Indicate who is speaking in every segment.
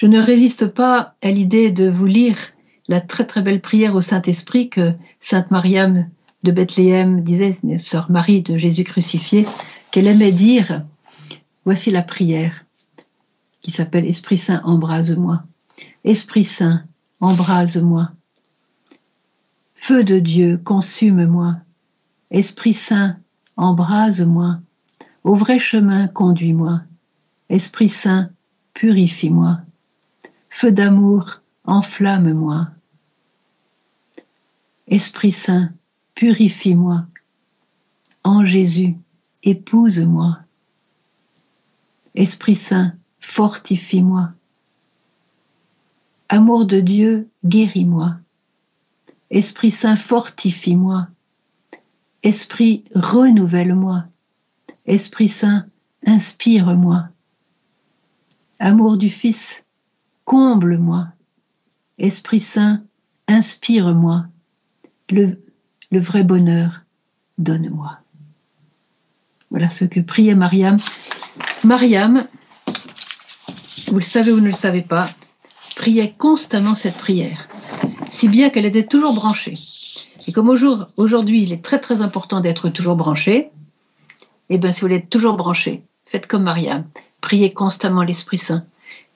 Speaker 1: Je ne résiste pas à l'idée de vous lire la très très belle prière au Saint-Esprit que Sainte Mariam de Bethléem disait, sœur Marie de Jésus crucifié, qu'elle aimait dire. Voici la prière qui s'appelle « Esprit Saint, embrase-moi ». Esprit Saint, embrase-moi. Feu de Dieu, consume-moi. Esprit Saint, embrase-moi. Au vrai chemin, conduis-moi. Esprit Saint, purifie-moi. Feu d'amour, enflamme-moi. Esprit Saint, purifie-moi. En Jésus, épouse-moi. Esprit Saint, fortifie-moi. Amour de Dieu, guéris-moi. Esprit Saint, fortifie-moi. Esprit, renouvelle-moi. Esprit Saint, inspire-moi. Amour du Fils, comble-moi. Esprit Saint, inspire-moi. Le vrai bonheur, donne-moi. Voilà ce que priait Mariam. Mariam, vous le savez ou ne le savez pas, priait constamment cette prière, si bien qu'elle était toujours branchée. Et comme aujourd'hui, il est très très important d'être toujours branché, et bien si vous voulez être toujours branché, faites comme Mariam, priez constamment l'Esprit Saint.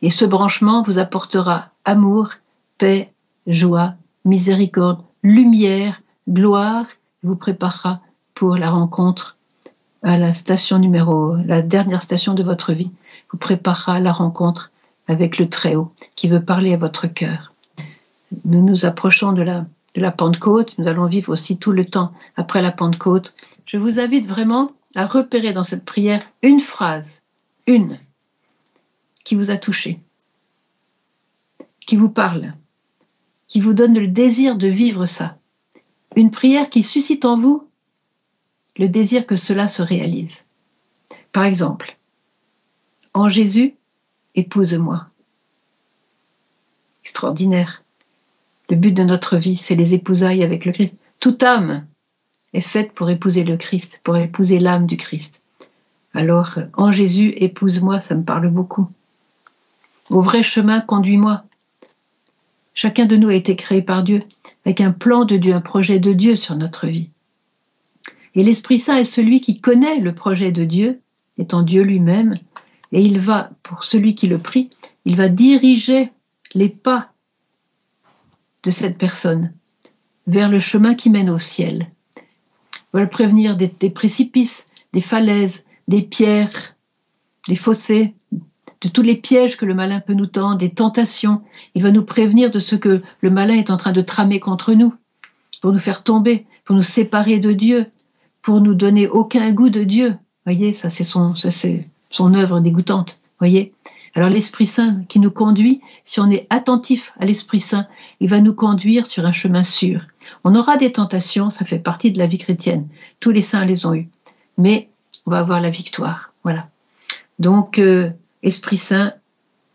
Speaker 1: Et ce branchement vous apportera amour, paix, joie, miséricorde, lumière, gloire, vous préparera pour la rencontre à la dernière station de votre vie, vous préparera à la rencontre avec le Très-Haut qui veut parler à votre cœur. Nous nous approchons de la Pentecôte, nous allons vivre aussi tout le temps après la Pentecôte. Je vous invite vraiment à repérer dans cette prière une phrase, qui vous a touché, qui vous parle, qui vous donne le désir de vivre ça. Une prière qui suscite en vous le désir que cela se réalise. Par exemple, en Jésus, épouse-moi. Extraordinaire. Le but de notre vie, c'est les épousailles avec le Christ. Toute âme est faite pour épouser le Christ, pour épouser l'âme du Christ. Alors, en Jésus, épouse-moi, ça me parle beaucoup. Au vrai chemin, conduis-moi. Chacun de nous a été créé par Dieu, avec un plan de Dieu, un projet de Dieu sur notre vie. Et l'Esprit Saint est celui qui connaît le projet de Dieu, étant Dieu lui-même, et il va, pour celui qui le prie, il va diriger les pas de cette personne vers le chemin qui mène au ciel. Il va le prévenir des précipices, des falaises, des pierres, des fossés, de tous les pièges que le malin peut nous tendre, des tentations. Il va nous prévenir de ce que le malin est en train de tramer contre nous, pour nous faire tomber, pour nous séparer de Dieu, pour nous donner aucun goût de Dieu. Voyez, ça c'est son œuvre dégoûtante. Voyez. Alors l'Esprit Saint qui nous conduit, si on est attentif à l'Esprit Saint, il va nous conduire sur un chemin sûr. On aura des tentations, ça fait partie de la vie chrétienne. Tous les saints les ont eues. Mais on va avoir la victoire. Voilà. Donc, Esprit Saint,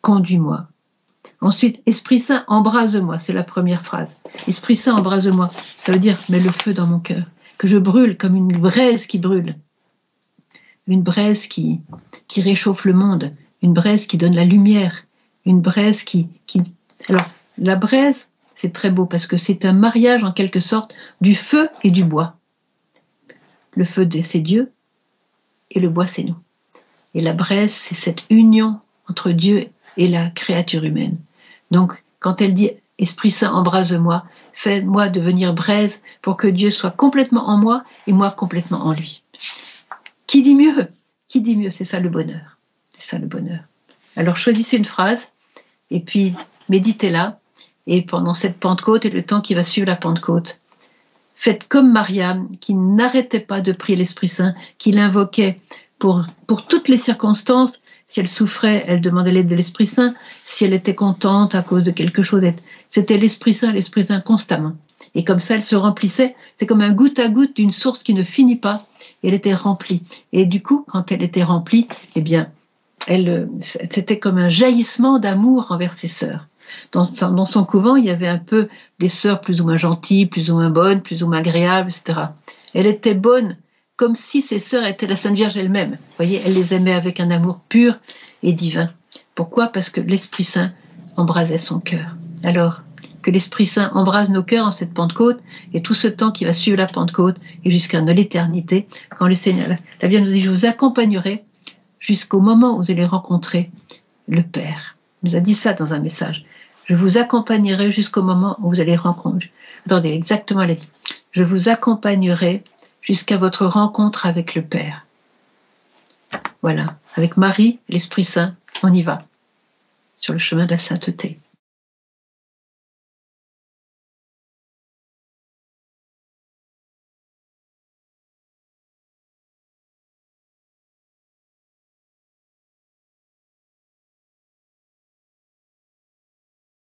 Speaker 1: conduis-moi. Ensuite, Esprit Saint, embrase-moi. C'est la première phrase. Esprit Saint, embrase-moi. Ça veut dire, mets le feu dans mon cœur. Que je brûle comme une braise qui brûle. Une braise qui réchauffe le monde. Une braise qui donne la lumière. Une braise qui... Alors, la braise, c'est très beau parce que c'est un mariage en quelque sorte du feu et du bois. Le feu, c'est Dieu et le bois, c'est nous. Et la braise, c'est cette union entre Dieu et la créature humaine. Donc, quand elle dit « Esprit Saint, embrase-moi », fais-moi devenir braise pour que Dieu soit complètement en moi et moi complètement en lui. Qui dit mieux ? Qui dit mieux ? C'est ça le bonheur. C'est ça le bonheur. Alors, choisissez une phrase et puis méditez-la. Et pendant cette Pentecôte et le temps qui va suivre la Pentecôte, faites comme Mariam, qui n'arrêtait pas de prier l'Esprit Saint, qui l'invoquait pour toutes les circonstances. Si elle souffrait, elle demandait l'aide de l'Esprit Saint. Si elle était contente à cause de quelque chose, c'était l'Esprit Saint constamment. Et comme ça, elle se remplissait. C'est comme un goutte à goutte d'une source qui ne finit pas. Et elle était remplie. Et du coup, quand elle était remplie, eh bien, c'était comme un jaillissement d'amour envers ses sœurs. Dans son couvent, il y avait un peu des sœurs plus ou moins gentilles, plus ou moins bonnes, plus ou moins agréables, etc. Elle était bonne comme si ses sœurs étaient la Sainte Vierge elle-même. Vous voyez, elle les aimait avec un amour pur et divin. Pourquoi ? Parce que l'Esprit Saint embrasait son cœur. Alors, que l'Esprit Saint embrase nos cœurs en cette Pentecôte et tout ce temps qui va suivre la Pentecôte et jusqu'à l'éternité, quand le Seigneur, la Bible nous dit, je vous accompagnerai jusqu'au moment où vous allez rencontrer le Père. Il nous a dit ça dans un message. Je vous accompagnerai jusqu'au moment où vous allez rencontrer. Attendez, exactement, elle a dit. Je vous accompagnerai jusqu'à votre rencontre avec le Père. Voilà. Avec Marie, l'Esprit Saint, on y va. Sur le chemin de la sainteté.